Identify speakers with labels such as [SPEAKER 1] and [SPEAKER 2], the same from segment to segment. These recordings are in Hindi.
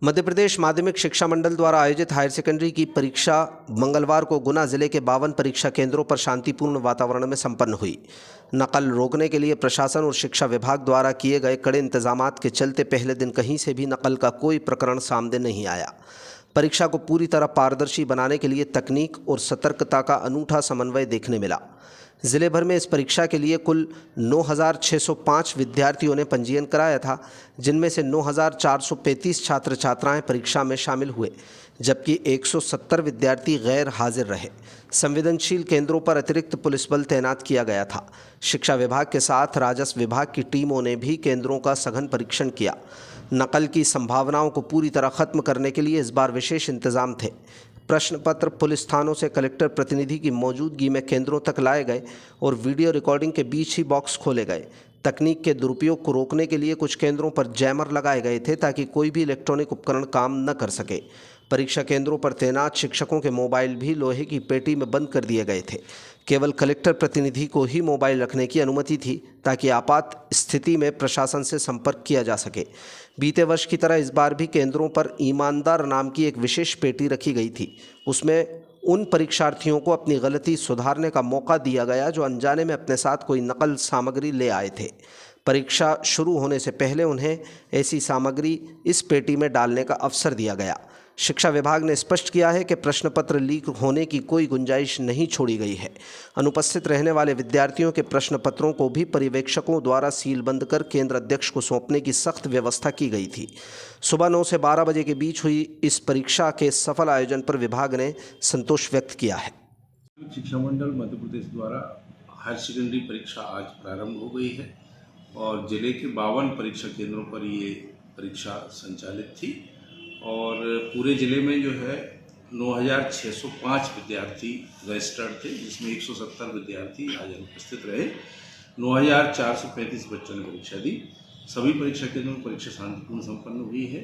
[SPEAKER 1] मध्य प्रदेश माध्यमिक शिक्षा मंडल द्वारा आयोजित हायर सेकेंडरी की परीक्षा मंगलवार को गुना जिले के 52 परीक्षा केंद्रों पर शांतिपूर्ण वातावरण में संपन्न हुई। नकल रोकने के लिए प्रशासन और शिक्षा विभाग द्वारा किए गए कड़े इंतजामात के चलते पहले दिन कहीं से भी नकल का कोई प्रकरण सामने नहीं आया। परीक्षा को पूरी तरह पारदर्शी बनाने के लिए तकनीक और सतर्कता का अनूठा समन्वय देखने मिला। जिले भर में इस परीक्षा के लिए कुल 9,605 विद्यार्थियों ने पंजीयन कराया था, जिनमें से 9,435 छात्र छात्राएं परीक्षा में शामिल हुए, जबकि 170 विद्यार्थी गैर हाजिर रहे। संवेदनशील केंद्रों पर अतिरिक्त पुलिस बल तैनात किया गया था। शिक्षा विभाग के साथ राजस्व विभाग की टीमों ने भी केंद्रों का सघन परीक्षण किया। नकल की संभावनाओं को पूरी तरह खत्म करने के लिए इस बार विशेष इंतजाम थे। प्रश्न पत्र पुलिस थानों से कलेक्टर प्रतिनिधि की मौजूदगी में केंद्रों तक लाए गए और वीडियो रिकॉर्डिंग के बीच ही बॉक्स खोले गए। तकनीक के दुरुपयोग को रोकने के लिए कुछ केंद्रों पर जैमर लगाए गए थे ताकि कोई भी इलेक्ट्रॉनिक उपकरण काम न कर सके। परीक्षा केंद्रों पर तैनात शिक्षकों के मोबाइल भी लोहे की पेटी में बंद कर दिए गए थे। केवल कलेक्टर प्रतिनिधि को ही मोबाइल रखने की अनुमति थी ताकि आपात स्थिति में प्रशासन से संपर्क किया जा सके। बीते वर्ष की तरह इस बार भी केंद्रों पर ईमानदार नाम की एक विशेष पेटी रखी गई थी। उसमें उन परीक्षार्थियों को अपनी गलती सुधारने का मौका दिया गया जो अनजाने में अपने साथ कोई नकल सामग्री ले आए थे। परीक्षा शुरू होने से पहले उन्हें ऐसी सामग्री इस पेटी में डालने का अवसर दिया गया। शिक्षा विभाग ने स्पष्ट किया है कि प्रश्न पत्र लीक होने की कोई गुंजाइश नहीं छोड़ी गई है। अनुपस्थित रहने वाले विद्यार्थियों के प्रश्न पत्रों को भी पर्यवेक्षकों द्वारा सीलबंद कर केंद्र अध्यक्ष को सौंपने की सख्त व्यवस्था की गई थी। सुबह 9 से 12 बजे के बीच हुई इस परीक्षा के सफल आयोजन पर विभाग ने संतोष व्यक्त किया है।
[SPEAKER 2] शिक्षा मंडल मध्य प्रदेश द्वारा हायर सेकेंडरी परीक्षा आज प्रारंभ हो गई है और जिले के 52 परीक्षा केंद्रों पर ये परीक्षा संचालित थी और पूरे ज़िले में जो है 9,605 विद्यार्थी रजिस्टर्ड थे, जिसमें 170 विद्यार्थी आज अनुपस्थित रहे। 9,435 बच्चों ने परीक्षा दी। सभी परीक्षा केंद्रों में परीक्षा शांतिपूर्ण संपन्न हुई है।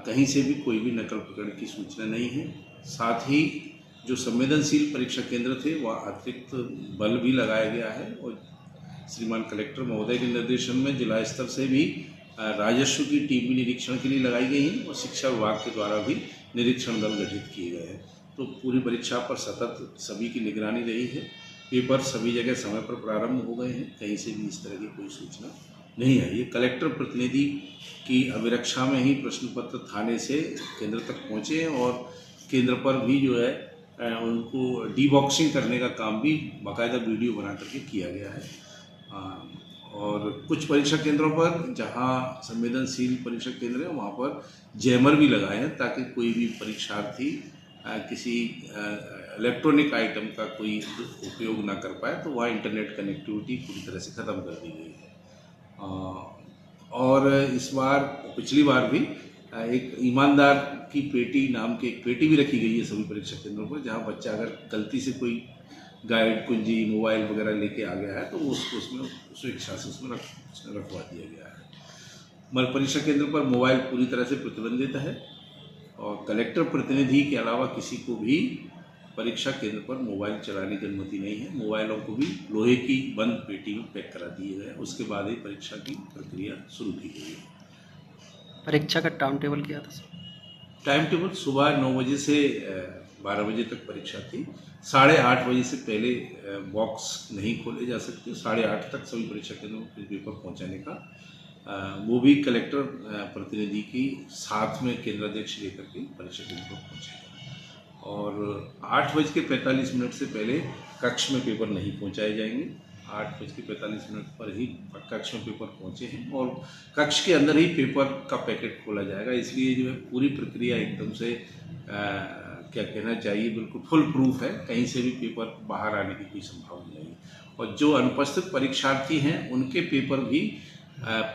[SPEAKER 2] कहीं से भी कोई भी नकल पकड़ने की सूचना नहीं है। साथ ही जो संवेदनशील परीक्षा केंद्र थे वहाँ अतिरिक्त बल भी लगाया गया है और श्रीमान कलेक्टर महोदय के निर्देशन में जिला स्तर से भी राजस्व की टीम भी निरीक्षण के लिए लगाई गई है और शिक्षा विभाग के द्वारा भी निरीक्षण दल गठित किए गए हैं। तो पूरी परीक्षा पर सतत सभी की निगरानी रही है। पेपर सभी जगह समय पर प्रारंभ हो गए हैं। कहीं से भी इस तरह की कोई सूचना नहीं आई है। कलेक्टर प्रतिनिधि की अभिरक्षा में ही प्रश्न पत्र थाने से केंद्र तक पहुँचे हैं और केंद्र पर भी जो है उनको डीबॉक्सिंग करने का काम भी बाकायदा वीडियो बना करके किया गया है। और कुछ परीक्षा केंद्रों पर जहां संवेदनशील परीक्षा केंद्र है वहां पर जैमर भी लगाए हैं ताकि कोई भी परीक्षार्थी किसी इलेक्ट्रॉनिक आइटम का कोई उपयोग ना कर पाए, तो वहाँ इंटरनेट कनेक्टिविटी पूरी तरह से ख़त्म कर दी गई है। और इस बार पिछली बार भी एक ईमानदार की पेटी नाम की एक पेटी भी रखी गई है सभी परीक्षा केंद्रों पर, जहाँ बच्चा अगर गलती से कोई गाइड कुंजी मोबाइल वगैरह लेके आ गया है तो उसको उसमें स्वेच्छा से उसमें रखवा दिया गया है। मध्य परीक्षा केंद्र पर मोबाइल पूरी तरह से प्रतिबंधित है और कलेक्टर प्रतिनिधि के अलावा किसी को भी परीक्षा केंद्र पर मोबाइल चलाने की अनुमति नहीं है। मोबाइलों को भी लोहे की बंद पेटी में पैक करा दिए गए। उसके बाद ही परीक्षा की प्रक्रिया शुरू की गई है।
[SPEAKER 3] परीक्षा का टाइम टेबल क्या था?
[SPEAKER 2] टाइम टेबल सुबह 9 बजे से 12 बजे तक परीक्षा थी। 8:30 बजे से पहले बॉक्स नहीं खोले जा सकते। 8:30 तक सभी परीक्षा केंद्रों को पेपर पहुंचाने का वो भी कलेक्टर प्रतिनिधि की साथ में केंद्र अध्यक्ष लेकर के परीक्षा केंद्र पर पहुँचेगा और 8:45 से पहले कक्ष में पेपर नहीं पहुँचाए जाएंगे। 8:45 पर ही कक्ष में पेपर पहुँचे हैं और कक्ष के अंदर ही पेपर का पैकेट खोला जाएगा। इसलिए जो है पूरी प्रक्रिया एकदम से क्या कहना चाहिए, बिल्कुल फुल प्रूफ है। कहीं से भी पेपर बाहर आने की कोई संभावना नहीं। और जो अनुपस्थित परीक्षार्थी हैं उनके पेपर भी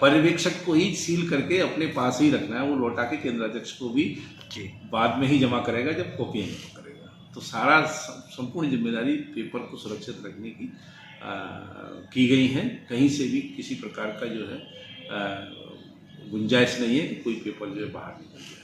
[SPEAKER 2] पर्यवेक्षक को ही सील करके अपने पास ही रखना है। वो लौटा के केंद्र अध्यक्ष को भी बाद में ही जमा करेगा जब कॉपियाँ जमा करेगा। तो सारा संपूर्ण जिम्मेदारी पेपर को सुरक्षित रखने की गई है। कहीं से भी किसी प्रकार का जो है गुंजाइश नहीं है कि कोई पेपर जो है बाहर निकल जाए।